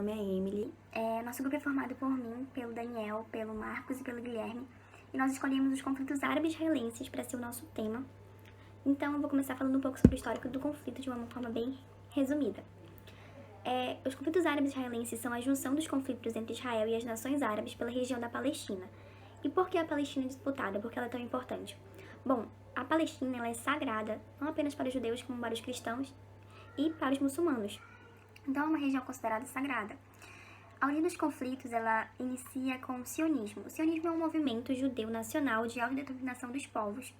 nome é Emily. Nosso grupo é formado por mim, pelo Daniel, pelo Marcos e pelo Guilherme. E nós escolhemos os conflitos árabes-israelenses para ser o nosso tema. Então eu vou começar falando um pouco sobre o histórico do conflito de uma forma bem resumida. Os conflitos árabes-israelenses são a junção dos conflitos entre Israel e as nações árabes pela região da Palestina. E por que a Palestina é disputada? Por que ela é tão importante? Bom, a Palestina ela é sagrada, não apenas para os judeus, como para os cristãos e para os muçulmanos. Então é uma região considerada sagrada. A origem dos conflitos, ela inicia com o sionismo. O sionismo é um movimento judeu nacional de autodeterminação dos povos,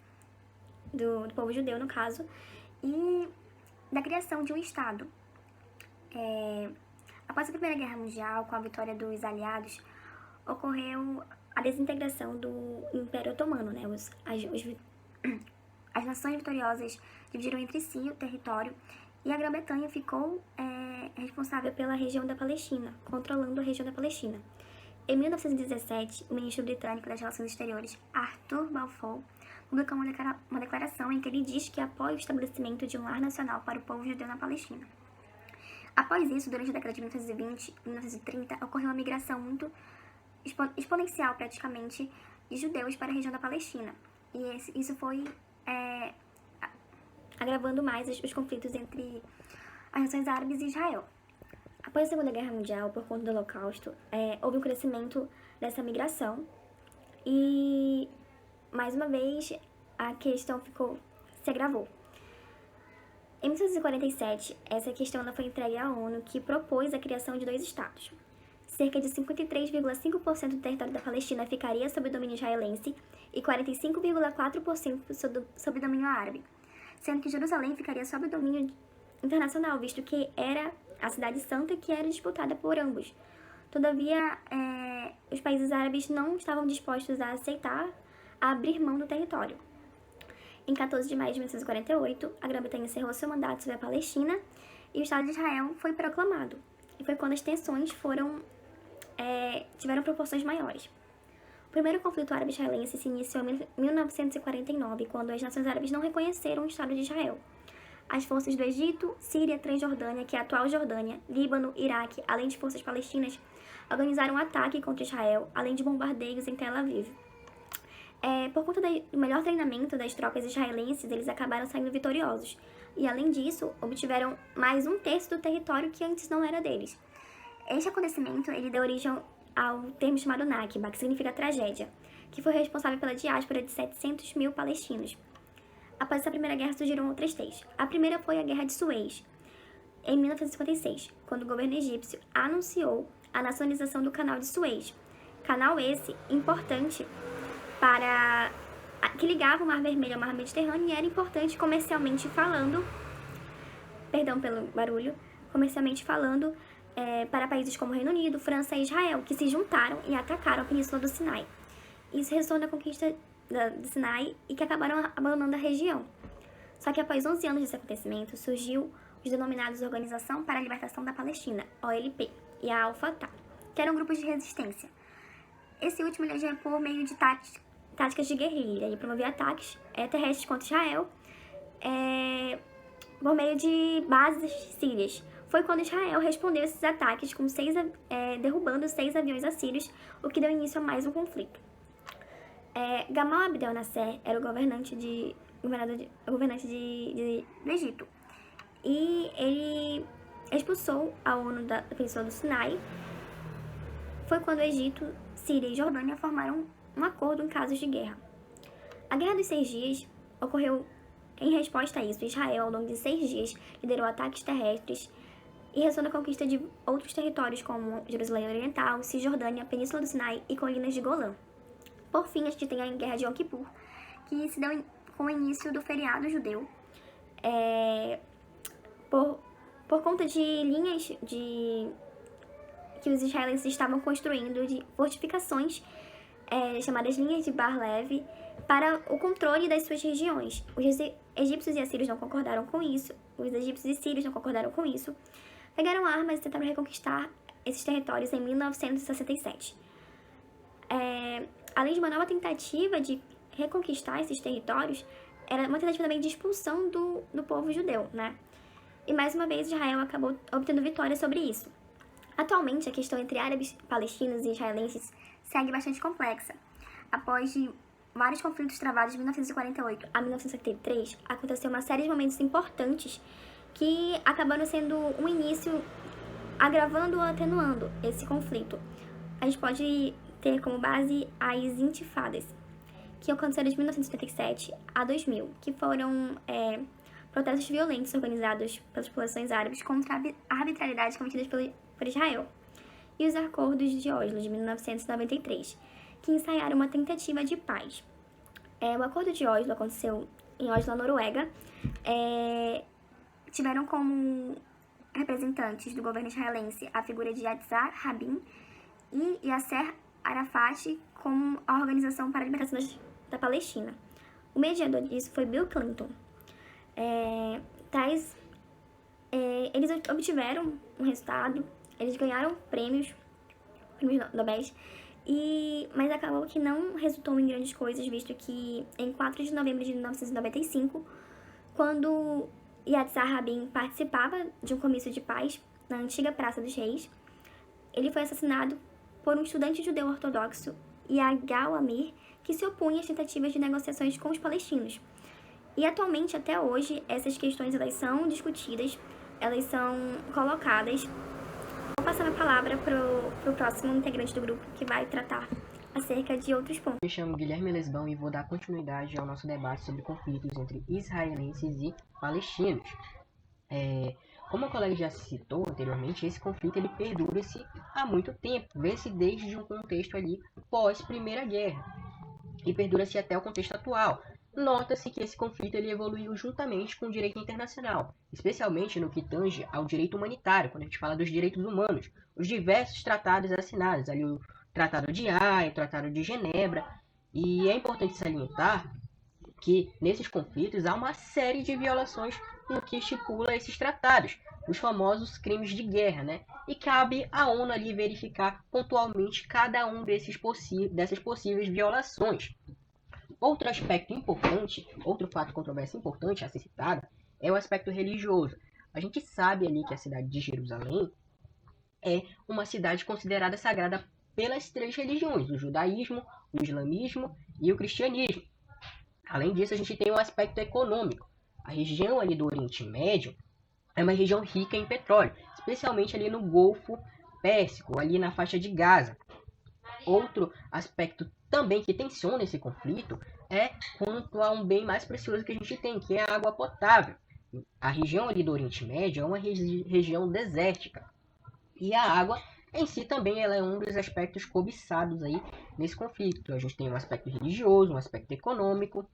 do povo judeu, no caso, e da criação de um Estado. Após a Primeira Guerra Mundial, com a vitória dos aliados, ocorreu a desintegração do Império Otomano, né? As nações vitoriosas dividiram entre si o território e a Grã-Bretanha ficou responsável pela região da Palestina, controlando a região da Palestina. Em 1917, o ministro britânico das Relações Exteriores, Arthur Balfour, publicou uma declaração em que ele diz que apoia o estabelecimento de um lar nacional para o povo judeu na Palestina. Após isso, durante a década de 1920 e 1930, ocorreu uma migração muito exponencial, praticamente, de judeus para a região da Palestina. E isso foi agravando mais os conflitos entre as nações árabes e Israel. Após a Segunda Guerra Mundial, por conta do Holocausto, houve um crescimento dessa migração e, mais uma vez, a questão se agravou. Em 1947, essa questão foi entregue à ONU, que propôs a criação de 2 estados. Cerca de 53,5% do território da Palestina ficaria sob domínio israelense e 45,4% sob domínio árabe, sendo que Jerusalém ficaria sob domínio internacional, visto que era a cidade santa que era disputada por ambos. Todavia, os países árabes não estavam dispostos a aceitar abrir mão do território. Em 14 de maio de 1948, a Grã-Bretanha encerrou seu mandato sobre a Palestina e o Estado de Israel foi proclamado. E foi quando as tensões tiveram proporções maiores. O primeiro conflito árabe-israelense se iniciou em 1949, quando as nações árabes não reconheceram o Estado de Israel. As forças do Egito, Síria, Transjordânia, que é a atual Jordânia, Líbano, Iraque, além de forças palestinas, organizaram um ataque contra Israel, além de bombardeios em Tel Aviv. Por conta do melhor treinamento das tropas israelenses, eles acabaram saindo vitoriosos. E, além disso, obtiveram mais 1/3 do território que antes não era deles. Este acontecimento ele deu origem ao termo chamado Nakba, que significa tragédia, que foi responsável pela diáspora de 700 mil palestinos. Após essa primeira guerra surgiram outras 3. A primeira foi a Guerra de Suez, em 1956, quando o governo egípcio anunciou a nacionalização do Canal de Suez. Canal esse importante que ligava o Mar Vermelho ao Mar Mediterrâneo e era importante comercialmente falando, perdão pelo barulho, comercialmente falando, para países como Reino Unido, França e Israel, que se juntaram e atacaram a Península do Sinai. Isso resultou na conquista do Sinai e que acabaram abandonando a região. Só que após 11 anos desse acontecimento, surgiu os denominados Organização para a Libertação da Palestina, OLP, e a Al-Fatah, que eram grupos de resistência. Esse último ele agia por meio de táticas de guerrilha. Ele promovia ataques terrestres contra Israel por meio de bases sírias. Foi quando Israel respondeu esses ataques com derrubando 6 aviões assírios, o que deu início a mais um conflito. Gamal Abdel Nasser era o governante do Egito. E ele expulsou a ONU da Península do Sinai. Foi quando o Egito, Síria e Jordânia formaram um acordo em casos de guerra. A Guerra dos 6 Dias ocorreu em resposta a isso. Israel, ao longo de 6 dias, liderou ataques terrestres e resultou na conquista de outros territórios como Jerusalém Oriental, Cisjordânia, Península do Sinai e colinas de Golã. Por fim, a gente tem a Guerra de Yom Kippur, que se deu com o início do feriado judeu, por conta de linhas que os israelenses estavam construindo, de fortificações chamadas linhas de Bar-Lev, para o controle das suas regiões. Os egípcios e assírios não concordaram com isso, os egípcios e sírios não concordaram com isso, pegaram armas e tentaram reconquistar esses territórios em 1967. Além de uma nova tentativa de reconquistar esses territórios, era uma tentativa também de expulsão do povo judeu, né? E mais uma vez Israel acabou obtendo vitória sobre isso. Atualmente, a questão entre árabes, palestinos e israelenses segue bastante complexa. Após vários conflitos travados de 1948 a 1973, aconteceu uma série de momentos importantes que acabaram sendo um início agravando ou atenuando esse conflito. A gente pode ter como base as intifadas, que aconteceram de 1977 a 2000, que foram protestos violentos organizados pelas populações árabes contra a arbitrariedade cometida por Israel. E os acordos de Oslo, de 1993, que ensaiaram uma tentativa de paz. O acordo de Oslo aconteceu em Oslo, na Noruega. Tiveram como representantes do governo israelense a figura de Yitzhak Rabin e Yasser Arafat como a Organização para a Libertação da Palestina. O mediador disso foi Bill Clinton. Eles obtiveram um resultado, eles ganharam prêmios Nobel, mas acabou que não resultou em grandes coisas, visto que em 4 de novembro de 1995, quando Yitzhak Rabin participava de um comício de paz na antiga Praça dos Reis, ele foi assassinado por um estudante judeu ortodoxo, Yagal Amir, que se opunha às tentativas de negociações com os palestinos. E atualmente, até hoje, essas questões elas são discutidas, elas são colocadas. Vou passar a palavra para o próximo integrante do grupo, que vai tratar acerca de outros pontos. Me chamo Guilherme Lesbão e vou dar continuidade ao nosso debate sobre conflitos entre israelenses e palestinos. Como a colega já citou anteriormente, esse conflito ele perdura-se há muito tempo, vê-se desde um contexto ali pós-Primeira Guerra e perdura-se até o contexto atual. Nota-se que esse conflito ele evoluiu juntamente com o direito internacional, especialmente no que tange ao direito humanitário, quando a gente fala dos direitos humanos, os diversos tratados assinados, ali o Tratado de Haia, o Tratado de Genebra, e é importante salientar que nesses conflitos há uma série de violações no que estipula esses tratados, os famosos crimes de guerra, né? E cabe à ONU ali verificar pontualmente cada um dessas possíveis violações. Outro aspecto importante, outro fato controverso importante a ser citado, é o aspecto religioso. A gente sabe ali que a cidade de Jerusalém é uma cidade considerada sagrada pelas 3 religiões, o judaísmo, o islamismo e o cristianismo. Além disso, a gente tem um aspecto econômico. A região ali do Oriente Médio é uma região rica em petróleo, especialmente ali no Golfo Pérsico, ali na faixa de Gaza. Outro aspecto também que tensiona esse conflito é quanto a um bem mais precioso que a gente tem, que é a água potável. A região ali do Oriente Médio é uma região desértica. E a água em si também ela é um dos aspectos cobiçados aí nesse conflito. A gente tem um aspecto religioso, um aspecto econômico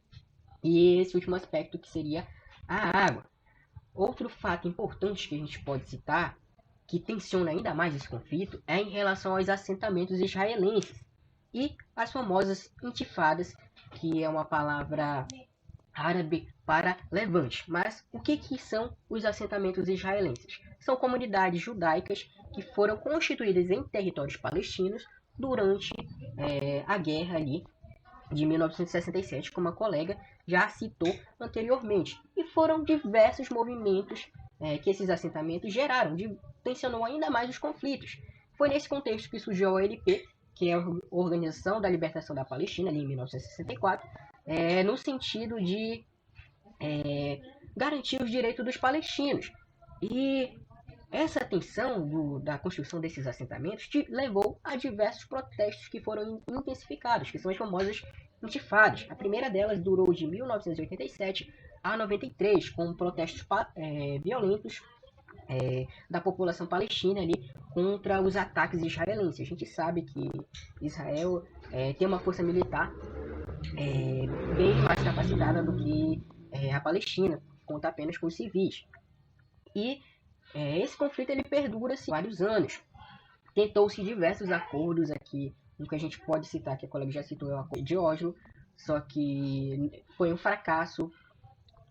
e esse último aspecto que seria a água. Outro fato importante que a gente pode citar, que tensiona ainda mais esse conflito, é em relação aos assentamentos israelenses e as famosas intifadas, que é uma palavra árabe para levante. Mas o que são os assentamentos israelenses? São comunidades judaicas que foram constituídas em territórios palestinos durante a guerra ali de 1967, como a colega já citou anteriormente. E foram diversos movimentos que esses assentamentos geraram, tensionou ainda mais os conflitos. Foi nesse contexto que surgiu a OLP, que é a Organização da Libertação da Palestina, ali em 1964, no sentido de garantir os direitos dos palestinos. E essa tensão da construção desses assentamentos levou a diversos protestos que foram intensificados, que são as famosas intifadas. A primeira delas durou de 1987 a 93, com protestos violentos da população palestina ali contra os ataques israelenses. A gente sabe que Israel tem uma força militar bem mais capacitada do que a Palestina, conta apenas com os civis. E esse conflito ele perdura-se vários anos. Tentou-se diversos acordos aqui, um que a gente pode citar, que a colega já citou, é o Acordo de Oslo, só que foi um fracasso,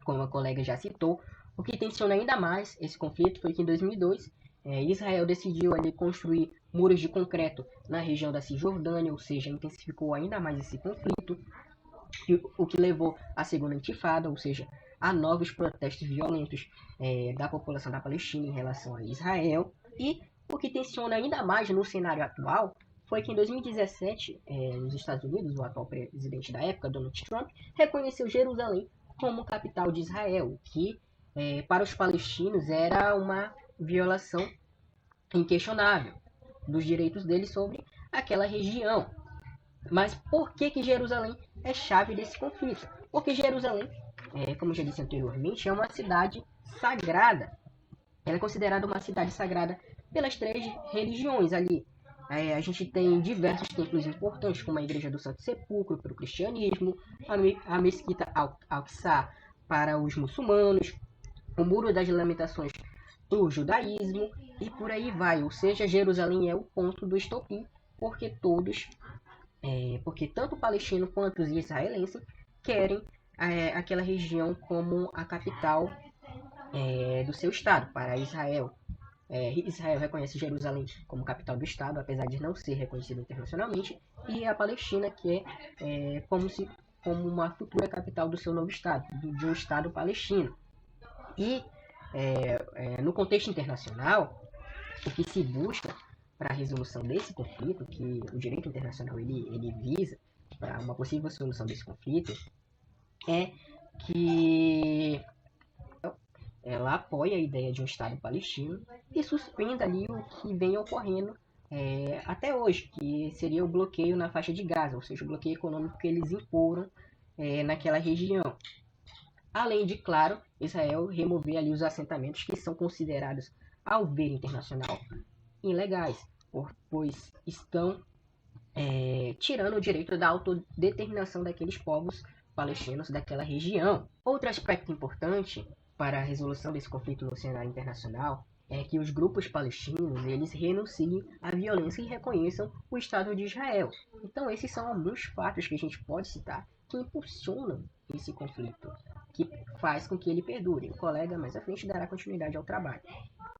como a colega já citou. O que tensiona ainda mais esse conflito foi que em 2002 Israel decidiu ali construir muros de concreto na região da Cisjordânia, ou seja, intensificou ainda mais esse conflito, o que levou à segunda intifada, ou seja, a novos protestos violentos da população da Palestina em relação a Israel. E O que tensiona ainda mais no cenário atual foi que em 2017, nos Estados Unidos, o atual presidente da época, Donald Trump, reconheceu Jerusalém como capital de Israel, que para os palestinos era uma violação inquestionável dos direitos deles sobre aquela região. Mas por que Jerusalém é chave desse conflito? Porque Jerusalém, como já disse anteriormente, é uma cidade sagrada. Ela é considerada uma cidade sagrada pelas 3 religiões ali. A gente tem diversos templos importantes, como a Igreja do Santo Sepulcro para o cristianismo, a Mesquita Al-Aqsa para os muçulmanos, o Muro das Lamentações para o judaísmo, e por aí vai. Ou seja, Jerusalém é o ponto do estopim, porque tanto o palestino quanto os israelenses querem aquela região como a capital do seu estado, para Israel. Israel reconhece Jerusalém como capital do estado, apesar de não ser reconhecido internacionalmente, e a Palestina, que como uma futura capital do seu novo estado, de um estado palestino. E no contexto internacional, o que se busca para a resolução desse conflito, que o direito internacional ele visa para uma possível solução desse conflito, é que ela apoia a ideia de um Estado palestino e suspenda ali o que vem ocorrendo até hoje, que seria o bloqueio na faixa de Gaza, ou seja, o bloqueio econômico que eles imporam naquela região. Além de, claro, Israel remover ali os assentamentos que são considerados, ao ver internacional, ilegais, pois estão tirando o direito da autodeterminação daqueles povos palestinos daquela região. Outro aspecto importante para a resolução desse conflito no cenário internacional é que os grupos palestinos eles renunciem à violência e reconheçam o Estado de Israel. Então esses são alguns fatos que a gente pode citar que impulsionam esse conflito, que faz com que ele perdure. O colega mais à frente dará continuidade ao trabalho.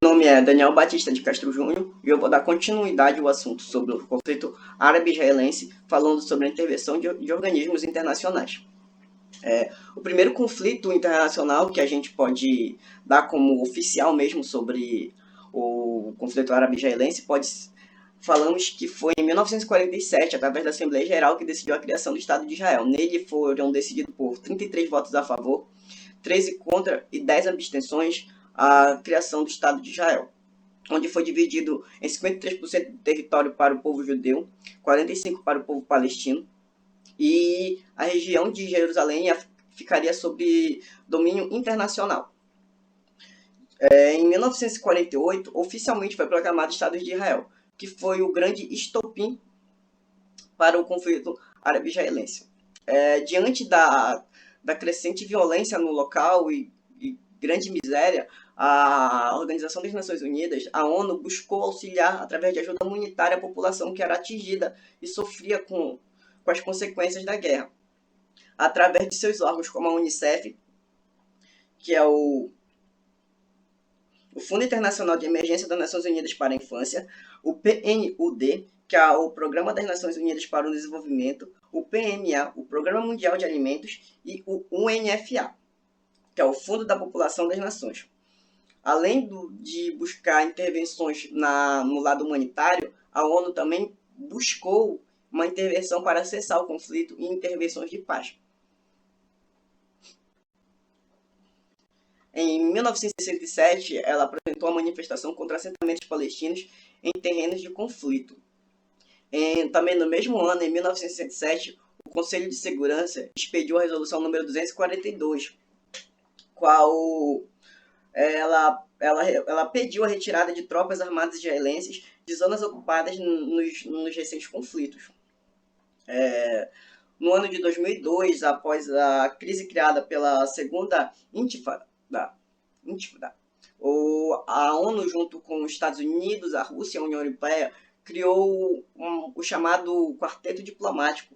Meu nome é Daniel Batista de Castro Júnior e eu vou dar continuidade ao assunto sobre o conflito árabe-israelense, falando sobre a intervenção de organismos internacionais. O primeiro conflito internacional que a gente pode dar como oficial mesmo sobre o conflito árabe-israelense, falamos que foi em 1947, através da Assembleia Geral, que decidiu a criação do Estado de Israel. Nele foram decididos por 33 votos a favor, 13 contra e 10 abstenções a criação do Estado de Israel, onde foi dividido em 53% do território para o povo judeu, 45% para o povo palestino, e a região de Jerusalém ficaria sob domínio internacional. Em 1948, oficialmente foi proclamado Estado de Israel, que foi o grande estopim para o conflito árabe-israelense. Diante da crescente violência no local e grande miséria, a Organização das Nações Unidas, a ONU, buscou auxiliar através de ajuda humanitária a população que era atingida e sofria com as consequências da guerra, através de seus órgãos como a Unicef, que é o Fundo Internacional de Emergência das Nações Unidas para a Infância, o PNUD, que é o Programa das Nações Unidas para o Desenvolvimento, o PMA, o Programa Mundial de Alimentos, e o UNFA, que é o Fundo da População das Nações. Além de buscar intervenções no lado humanitário, a ONU também buscou uma intervenção para cessar o conflito e intervenções de paz. Em 1967, ela apresentou uma manifestação contra assentamentos palestinos em terrenos de conflito. Também no mesmo ano, em 1967, o Conselho de Segurança expediu a resolução número 242, qual ela pediu a retirada de tropas armadas israelenses de zonas ocupadas nos recentes conflitos. No ano de 2002, após a crise criada pela segunda Intifada, a ONU, junto com os Estados Unidos, a Rússia e a União Europeia, criou o chamado Quarteto Diplomático,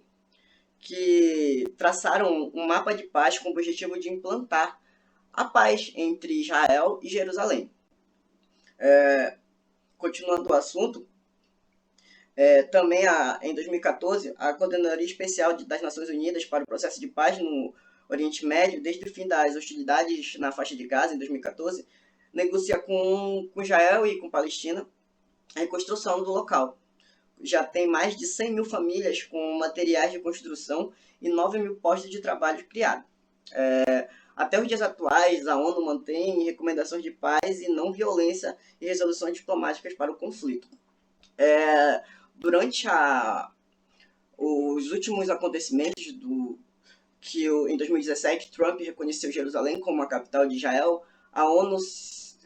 que traçaram um mapa de paz com o objetivo de implantar a paz entre Israel e Jerusalém. Continuando o assunto, também em 2014, a Coordenadoria Especial das Nações Unidas para o Processo de Paz no Oriente Médio, desde o fim das hostilidades na faixa de Gaza, em 2014, negocia com Israel e com Palestina a reconstrução do local. Já tem mais de 100 mil famílias com materiais de construção e 9 mil postos de trabalho criados. Até os dias atuais, a ONU mantém recomendações de paz e não violência e resoluções diplomáticas para o conflito. Durante os últimos acontecimentos em 2017 Trump reconheceu Jerusalém como a capital de Israel, a ONU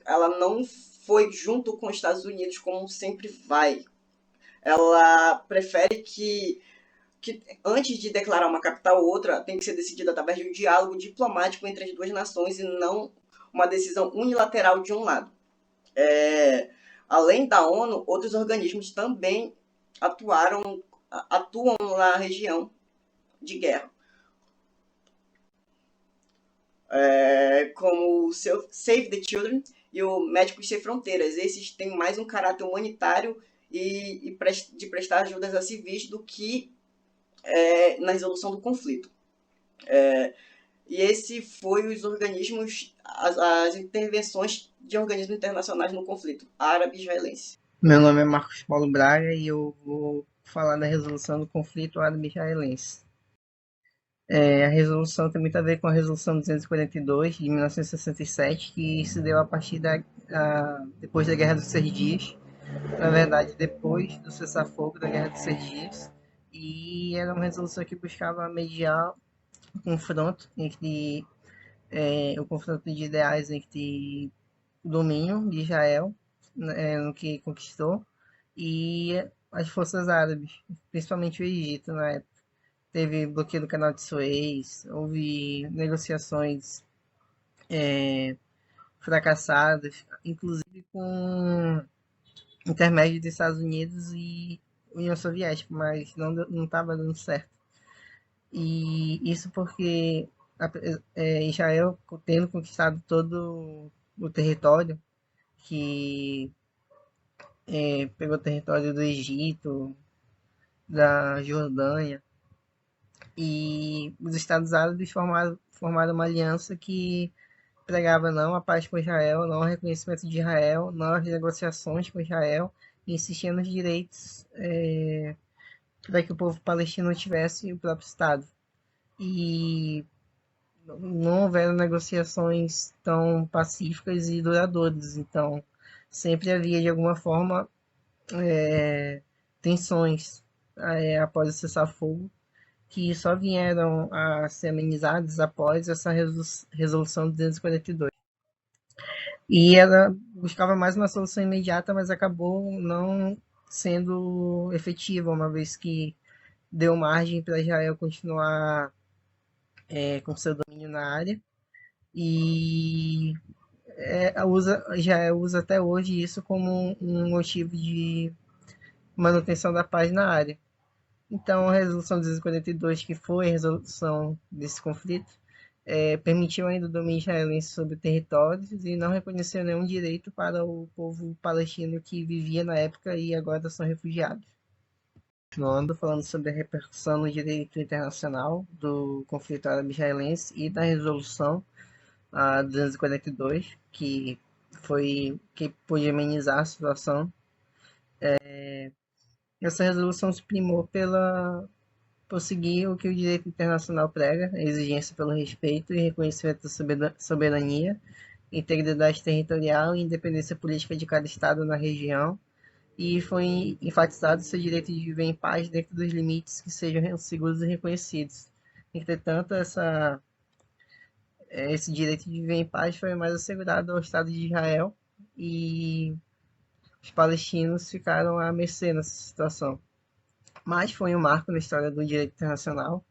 ela não foi junto com os Estados Unidos como sempre vai. Ela prefere que antes de declarar uma capital ou outra, tem que ser decidido através de um diálogo diplomático entre as duas nações e não uma decisão unilateral de um lado. Além da ONU, outros organismos também atuam na região de guerra, como o Save the Children e o Médicos Sem Fronteiras. Esses têm mais um caráter humanitário e de prestar ajudas a civis do que na resolução do conflito. E esse foi os organismos, as intervenções de organismos internacionais no conflito árabe-israelense. Meu nome é Marcos Paulo Braga e eu vou falar da resolução do conflito árabe-israelense. A resolução tem muito a ver com a resolução 242 de 1967, que se deu a partir depois da Guerra dos 6 Dias, na verdade depois do cessar-fogo da Guerra dos 6 Dias, e era uma resolução que buscava mediar o confronto de ideais entre o domínio de Israel, no que conquistou, e as forças árabes, principalmente o Egito na época. Teve bloqueio do canal de Suez, houve negociações fracassadas, inclusive com intermédio dos Estados Unidos e União Soviética, mas não estava dando certo. E isso porque Israel, tendo conquistado todo o território, que pegou o território do Egito, da Jordânia, e os Estados Árabes formaram uma aliança que pregava não a paz com Israel, não o reconhecimento de Israel, não as negociações com Israel, e insistia nos direitos para que o povo palestino tivesse o próprio Estado. E não houveram negociações tão pacíficas e duradouras, então sempre havia de alguma forma tensões após o cessar-fogo, que só vieram a ser amenizadas após essa resolução de 242. E ela buscava mais uma solução imediata, mas acabou não sendo efetiva, uma vez que deu margem para Israel continuar com seu domínio na área. E Israel usa até hoje isso como um motivo de manutenção da paz na área. Então, a resolução 242, que foi a resolução desse conflito, permitiu ainda o domínio israelense sobre territórios e não reconheceu nenhum direito para o povo palestino que vivia na época e agora são refugiados. Continuando, falando sobre a repercussão no direito internacional do conflito árabe-israelense e da resolução 242, que pôde amenizar a situação. Essa resolução se primou por seguir o que o direito internacional prega, a exigência pelo respeito e reconhecimento da soberania, integridade territorial e independência política de cada Estado na região, e foi enfatizado seu direito de viver em paz dentro dos limites que sejam seguros e reconhecidos. Entretanto, esse direito de viver em paz foi mais assegurado ao Estado de Israel, e os palestinos ficaram à mercê nessa situação. Mas foi um marco na história do direito internacional,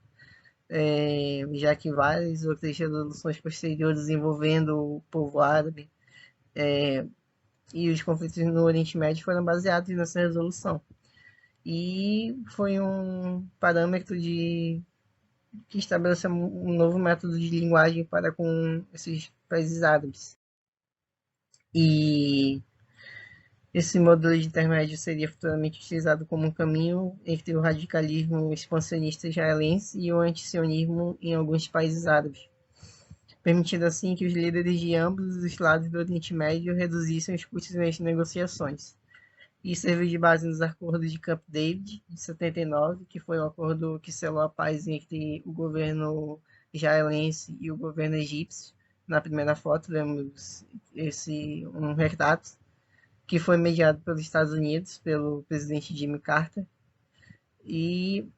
já que várias outras resoluções posteriores envolvendo o povo árabe e os conflitos no Oriente Médio foram baseados nessa resolução. E foi um parâmetro que estabeleceu um novo método de linguagem para com esses países árabes. E esse modelo de intermédio seria futuramente utilizado como um caminho entre o radicalismo expansionista israelense e o antisionismo em alguns países árabes, permitindo assim que os líderes de ambos os lados do Oriente Médio reduzissem os custos nas negociações. e serviu de base nos acordos de Camp David, de 79, que foi um acordo que selou a paz entre o governo israelense e o governo egípcio. Na primeira foto, vemos um retrato que foi mediado pelos Estados Unidos, pelo presidente Jimmy Carter, e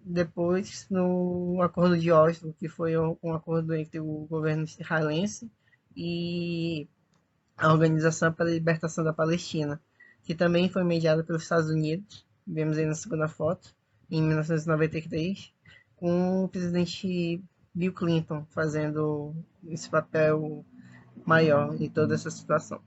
depois no Acordo de Oslo, que foi um acordo entre o governo israelense e a Organização para a Libertação da Palestina, que também foi mediada pelos Estados Unidos, vemos aí na segunda foto, em 1993, com o presidente Bill Clinton fazendo esse papel maior em toda essa situação.